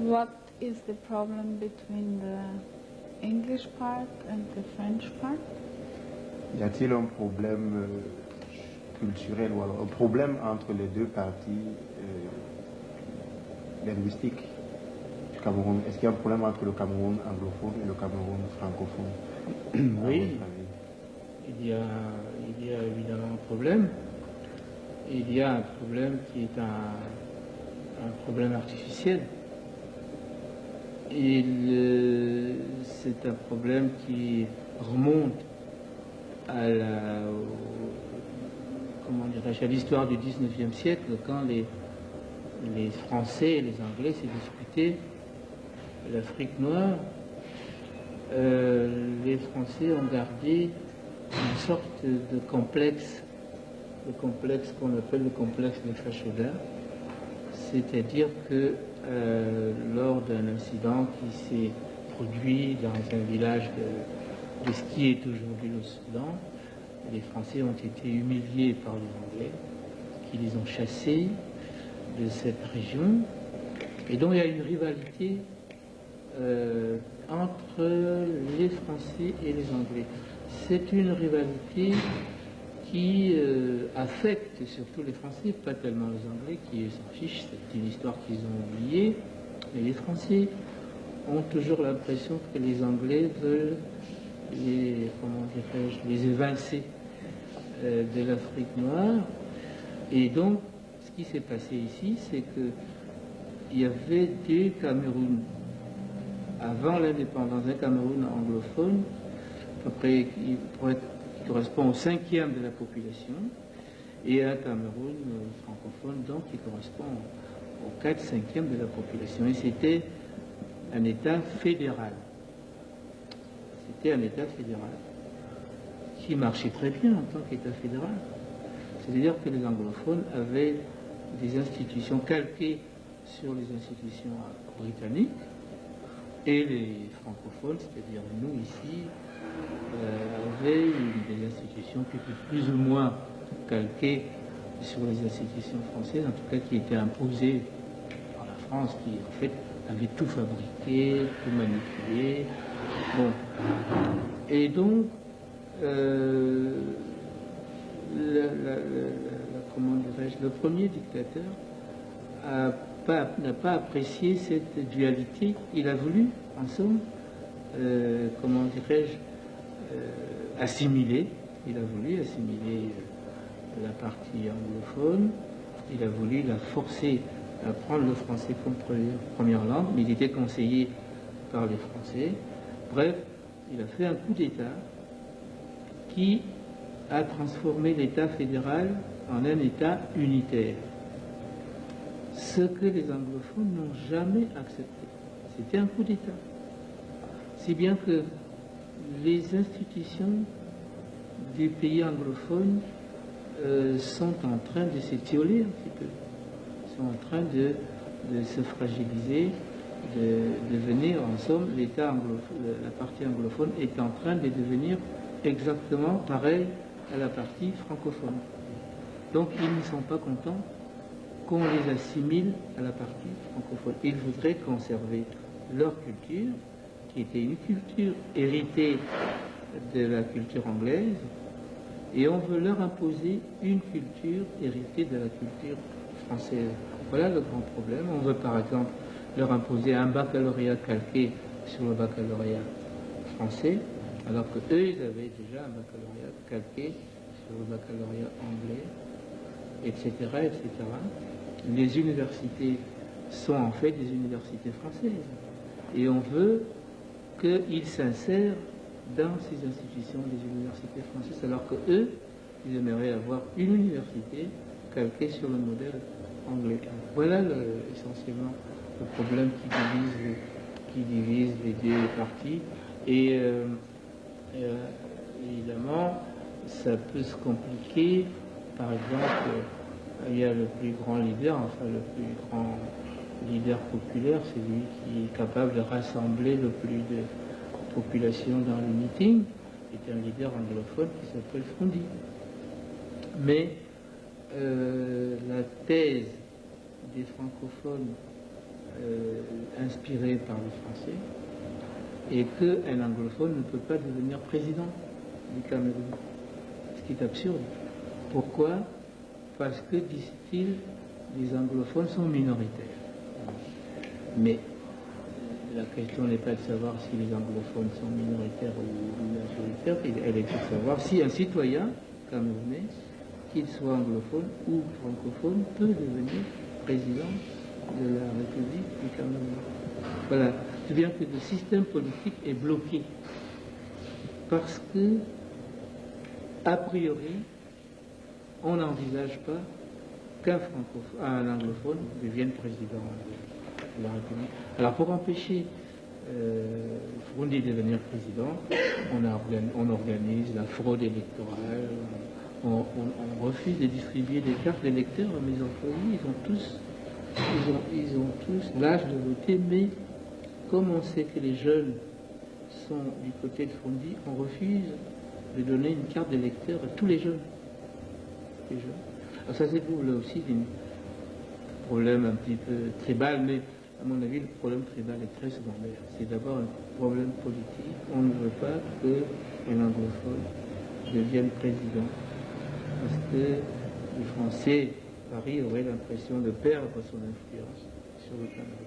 What is the problem between the English part and the French part? Y a-t-il un problème culturel ou alors un problème entre les deux parties linguistiques du Cameroun? Est-ce qu'il y a un problème entre le Cameroun anglophone et le Cameroun francophone? Oui, il y a évidemment un problème. Il y a un problème qui est un problème artificiel. C'est un problème qui remonte à l'histoire du 19e siècle, quand les Français et les Anglais s'est disputé l'Afrique noire. Les Français ont gardé une sorte de complexe, le complexe qu'on appelle le complexe de Fachoda, c'est-à-dire que lors d'un incident qui s'est produit dans un village de ce qui est aujourd'hui le Soudan, les Français ont été humiliés par les Anglais, qui les ont chassés de cette région. Et donc il y a une rivalité entre les Français et les Anglais. C'est une rivalité qui affecte surtout les Français, pas tellement les Anglais qui s'en fichent, c'est une histoire qu'ils ont oubliée, mais les Français ont toujours l'impression que les Anglais veulent les évincer de l'Afrique noire. Et donc, ce qui s'est passé ici, c'est qu'il y avait deux Cameroun. Avant l'indépendance, un Cameroun anglophone, à peu près qui correspond au 5e de la population, et un Cameroun francophone, donc qui correspond au 4/5e de la population. Et c'était un État fédéral. C'était un État fédéral qui marchait très bien en tant qu'État fédéral. C'est-à-dire que les anglophones avaient des institutions calquées sur les institutions britanniques, et les francophones, c'est-à-dire nous ici, avaient des institutions qui étaient plus ou moins calquées sur les institutions françaises, en tout cas qui étaient imposées par la France, qui en fait avait tout fabriqué, tout manipulé. Bon. Et donc, le premier dictateur n'a pas apprécié cette dualité. Il a voulu, en somme, assimiler. Il a voulu assimiler la partie anglophone. Il a voulu la forcer à prendre le français comme première langue, mais il était conseillé par les Français. Bref, il a fait un coup d'État qui a transformé l'État fédéral en un État unitaire. Ce que les anglophones n'ont jamais accepté. C'était un coup d'État. Si bien que les institutions des pays anglophones sont en train de s'étioler un petit peu, sont en train de se fragiliser, de devenir, en somme, l'État anglophone, la partie anglophone est en train de devenir exactement pareil à la partie francophone. Donc ils ne sont pas contents qu'on les assimile à la partie francophone. Ils voudraient conserver leur culture, qui était une culture héritée de la culture anglaise, et on veut leur imposer une culture héritée de la culture française. Voilà le grand problème. On veut par exemple leur imposer un baccalauréat calqué sur le baccalauréat français, alors que eux, ils avaient déjà un baccalauréat calqué sur le baccalauréat anglais, etc., etc. Les universités sont en fait des universités françaises. Et on veut qu'ils s'insèrent dans ces institutions des universités françaises, alors que eux, ils aimeraient avoir une université calquée sur le modèle anglais. Voilà essentiellement le problème qui divise les deux parties. Et évidemment, ça peut se compliquer. Par exemple, il y a le plus grand leader, enfin le plus grand leader populaire, c'est lui qui est capable de rassembler le plus de population dans le meeting, c'est un leader anglophone qui s'appelle Frondy. Mais la thèse des francophones inspiré par le français et qu'un anglophone ne peut pas devenir président du Cameroun. Ce qui est absurde. Pourquoi? Parce que, disent-ils, les anglophones sont minoritaires. Mais la question n'est pas de savoir si les anglophones sont minoritaires ou majoritaires, elle est de savoir si un citoyen camerounais, qu'il soit anglophone ou francophone, peut devenir président de la République du Cameroun. Voilà. C'est-à-dire que le système politique est bloqué parce que, a priori, on n'envisage pas qu'un anglophone devienne président de la République. Alors pour empêcher Froundi de devenir président, on organise la fraude électorale, on refuse de distribuer des cartes d'électeurs à mes employés. Ils ont tous l'âge de voter, mais comme on sait que les jeunes sont du côté de Froundi, on refuse de donner une carte d'électeur à tous les jeunes. Alors ça c'est là aussi un problème un petit peu tribal, mais à mon avis le problème tribal est très secondaire. C'est d'abord un problème politique. On ne veut pas qu'un anglophone devienne président parce que les Français, Paris, auraient l'impression de perdre son influence sur le Cameroun.